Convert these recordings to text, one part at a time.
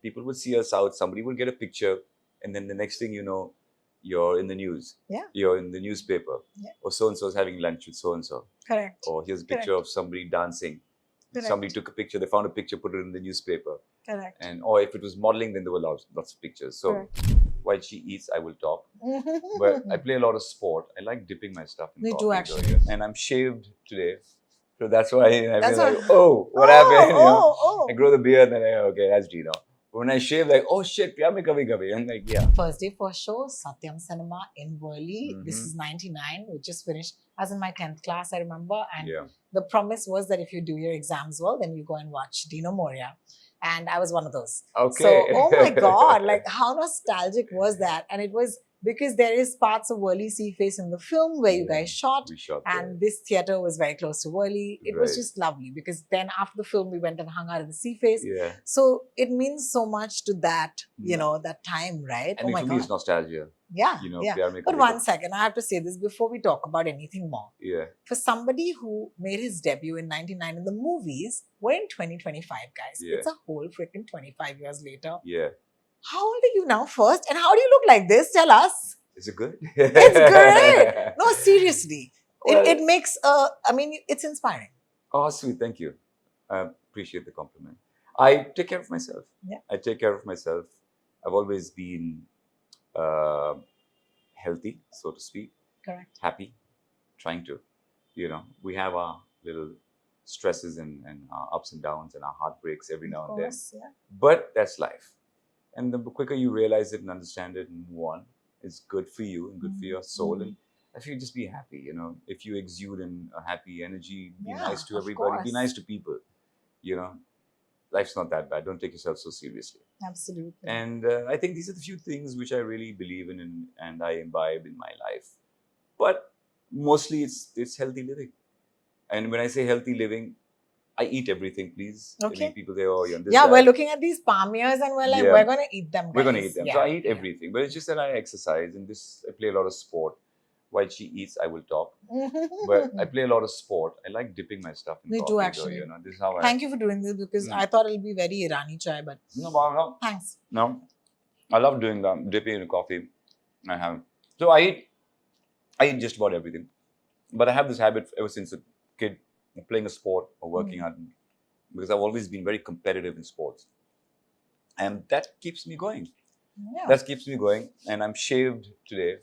people would see us out, somebody would get a picture, and then the next thing you know, you're in the news. Yeah. You're in the newspaper. Yeah. Or so and so is having lunch with so and so. Correct. Or here's a picture Correct. of somebody dancing. Correct. Somebody took a picture, they found a picture, put it in the newspaper. Correct. And or if it was modeling, then there were lots of pictures. So Correct. while she eats, I will talk. But I play a lot of sport. I like dipping my stuff in Me coffee. too, though, actually. yes. And I'm shaved today. So that's why I That's feel like, what- oh, what happened? You know? Oh. I grow the beard, and okay, that's Gino. But when I shave, like, oh shit, pyar mein kabhi kabhi. I'm like, yeah. First day first show, Satyam Cinema in Worli. This Mhm. is 99. We just finished. I was in my 10th class, I remember. And Yeah. the promise was that if you do your exams well, then you go and watch Dino Moria. And I was one of those. Okay. So, oh my God, like how nostalgic was that? And it was because there is parts of Worli Sea Face in the film where you Yeah. guys shot. We shot And this theater was very close to Worli. It was Right. just lovely because then after the film, we went and hung out at the Sea Face. there. Yeah. So it means so much to that, you Yeah. know, that time, right? I mean, for me, it's nostalgia. Yeah, You know, yeah. pyar mein But kabhi one kabhi. second, I have to say this before we talk about anything more. Yeah. For somebody who made his debut in 99 in the movies, we're in 2025, guys. Yeah. It's a whole freaking 25 years later. Yeah. How old are you now first? And how do you look like this? Tell us. Is it good? It's great. No, seriously. Well- It makes, I mean, it's inspiring. Oh, sweet. Thank you. I appreciate the compliment. I take care of myself. Yeah. I take care of myself. I've always been healthy, so to speak, Correct. happy, trying to. You know, we have our little stresses and our ups and downs and our heartbreaks every now Of and then. course, yeah. But that's life. And the quicker you realize it and understand it and move on, it's good for you and good for your soul. And I feel just be happy, you know. If you exude in a happy energy, be Yeah, nice to of everybody, be course. nice to people. You know, life's not that bad. Don't take yourself so seriously. Absolutely. And I think these are the few things which I really believe in and I imbibe in my life. But mostly it's healthy living. And when I say healthy living, I eat everything, please. Okay. I mean, people say, oh, you're on this yeah, diet. we're looking at these palmiers and we're like, Yeah. we're going to eat them, guys. We're going to eat them. Yeah. So I eat Yeah. everything. But it's just that I exercise and I play a lot of sport. While she eats, I will talk. But I play a lot of sport. I like dipping my stuff in Me coffee. too, though, actually. you know, this is how I... Thank you for doing this because I thought it'll be very Irani chai, but No, thanks. no. I love doing that, dipping in coffee. I have. So I eat just about everything. But I have this habit ever since a kid, playing a sport or working out, because I've always been very competitive in sports. And that keeps me going. Yeah. That keeps me going. And I'm shaved today.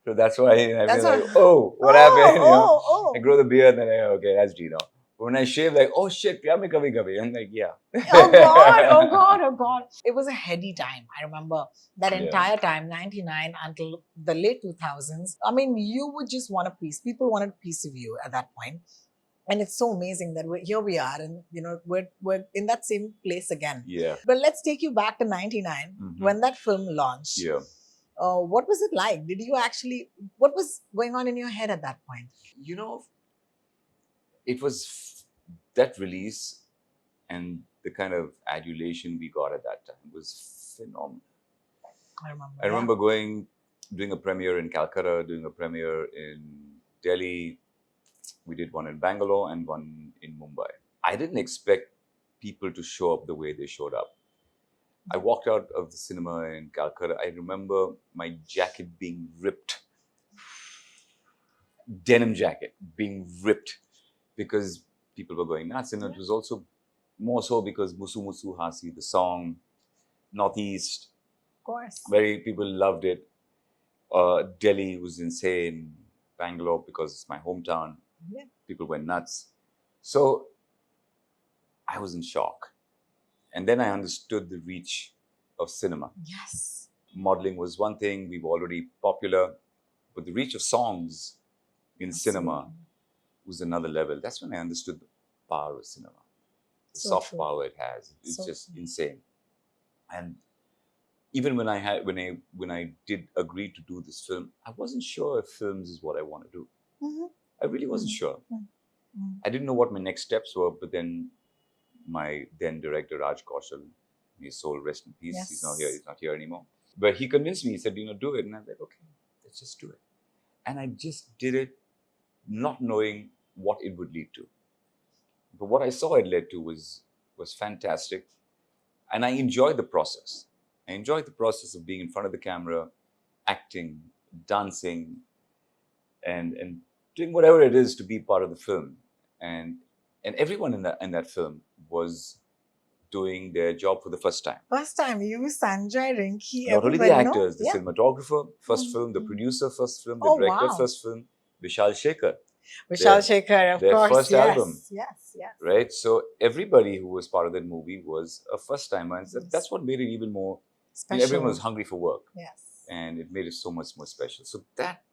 So that's why I That's feel like, what- oh, what happened? You know? Oh. I grow the beard and okay, that's Gino. But when I shave, like, oh shit, pyar mein kabhi kabhi. I'm like, yeah. Oh God. It was a heady time. I remember that Yeah. entire time, 99 until the late 2000s. I mean, you would just want a piece. People wanted a piece of you at that point. And it's so amazing that here we are and, you know, we're in that same place again. Yeah. But let's take you back to 99 Mhm. when that film launched. Yeah. What was it like? What was going on in your head at that point? You know, it was that release and the kind of adulation we got at that time was phenomenal. I remember doing a premiere in Calcutta, doing a premiere in Delhi. We did one in Bangalore and one in Mumbai. I didn't expect people to show up the way they showed up. I walked out of the cinema in Calcutta. I remember my jacket being ripped. Denim jacket being ripped because people were going nuts. And it was also more so because Musu Musu Hasi, the song, Northeast, Of course. people loved it. Delhi was insane. Bangalore, because it's my hometown, Yeah. people went nuts. So I was in shock. And then I understood the reach of cinema. Yes. Modeling was one thing, we were already popular, but the reach of songs in cinema Absolutely. was another level. That's when I understood the power of cinema, the So soft true. power it has. It's So just true. insane. And even when I did agree to do this film, I wasn't sure if films is what I want to do. Mhm. I really wasn't Mhm. sure. Mhm. I didn't know what my next steps were, but then my then director Raj Kaushal, his soul rest in peace. He's not here. Yes. He's not here anymore. But he convinced me. He said, do it. And I was like, okay, let's just do it. And I just did it, not knowing what it would lead to. But what I saw it led to was fantastic. and I enjoyed the process. I enjoyed the process of being in front of the camera, acting, dancing, and doing whatever it is to be part of the film. And everyone in that film was doing their job for the first time. First time, you, Sanjay, Rinki, Not only the everybody, no? actors, the Yeah. cinematographer, first film, the Mhm. producer, first film, the Oh, director, wow. first film, Vishal Shekhar, Vishal their- Shekhar, of their course. first yes, album. Yes, yes. right? So everybody who was part of that movie was a first timer, and Yes. that's what made it even more. Special. Everyone was hungry for work, Yes. and it made it so much more special. So that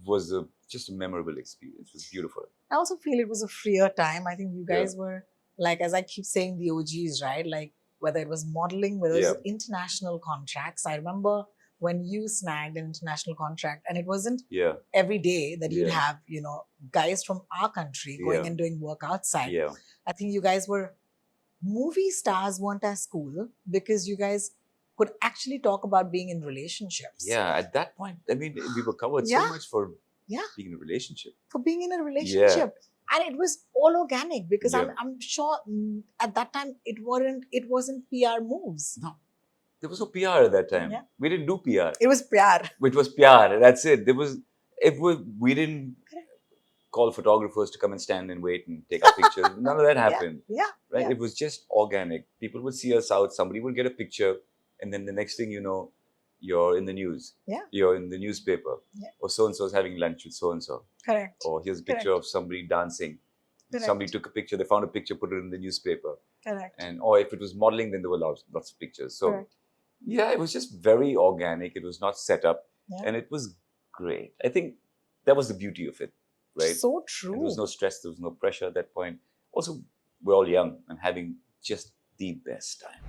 was just a memorable experience. It was beautiful. I also feel it was a freer time. I think you Yeah. guys were, like, as I keep saying, the OGs, right? Like, whether it was modeling, whether it was Yeah. international contracts. I remember when you snagged an international contract, and it wasn't Yeah, every day that you'd Yeah. have, guys from our country going Yeah. and doing work outside. yeah, I think you guys were, movie stars weren't as cool because you guys could actually talk about being in relationships. yeah. At that point, I mean, we were covered Yeah. so much for Yeah. being in a relationship. For being in a relationship. And it was all organic because Yeah. I'm sure at that time it wasn't PR moves. No, there was no PR at that time. Yeah. We didn't do PR. It was PR. It was PR. That's it. We didn't call photographers to come and stand and wait and take our pictures. None of that happened. Yeah. Right? Yeah. It was just organic. People would see us out, somebody would get a picture, and then the next thing you know, you're in the news. Yeah. You're in the newspaper. Yeah. Or so and so's having lunch with so and so. Correct. Or here's a picture of somebody dancing. Correct. Somebody took a picture, they found a picture, put it in the newspaper. Correct. And or if it was modeling, then there were lots of pictures. So Correct. yeah, it was just very organic. It was not set up. Yeah. And it was great. I think that was the beauty of it. Right? So true. And there was no stress, there was no pressure at that point. Also, we're all young and having just the best time.